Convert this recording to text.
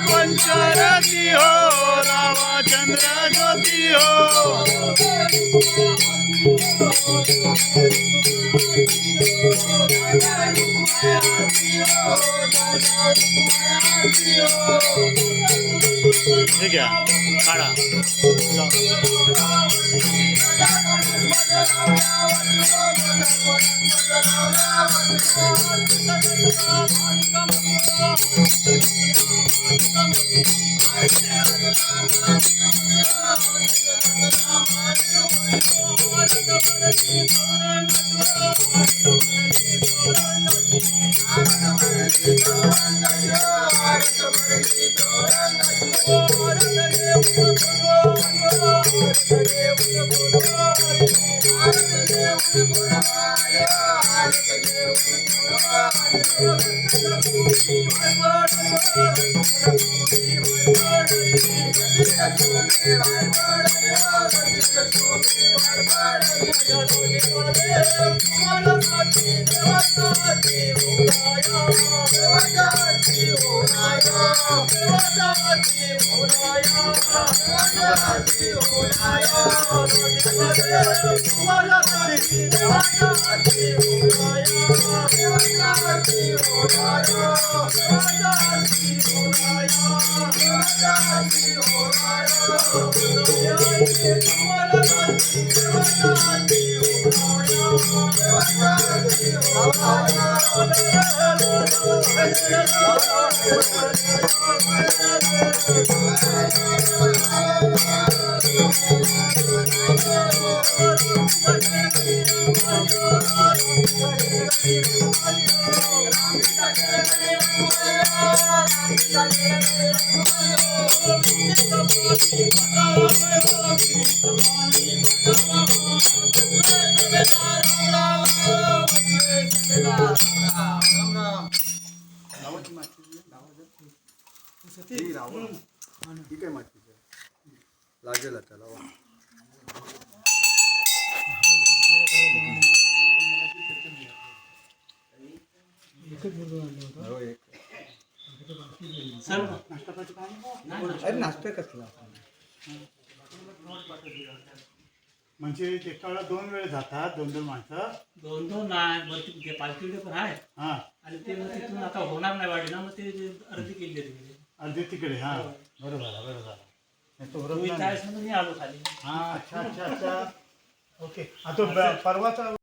पंचरती हो रामचंद्र ज्योति हो ठीक है काढा ठीक आहे मातीचं लागेल त्याला नाश्ता कसला म्हणजे एका वेळा 2 वेळ जातात 2 माणसं. दोन दोन नाही वरती ते पालखीकडे पण आहे हा आणि ते मग तिथून आता होणार नाही वाढी ना मग ते अर्धी केली आहे तिकडे. अर्धे तिकडे. हा बरोबर आहे बरोबर आहे. नाही तो तुम्ही बरोबर इथं नाही. आहेस म्हणून मी आलो खाली. हा अच्छा अच्छा अच्छा. ओके. आता परवाचा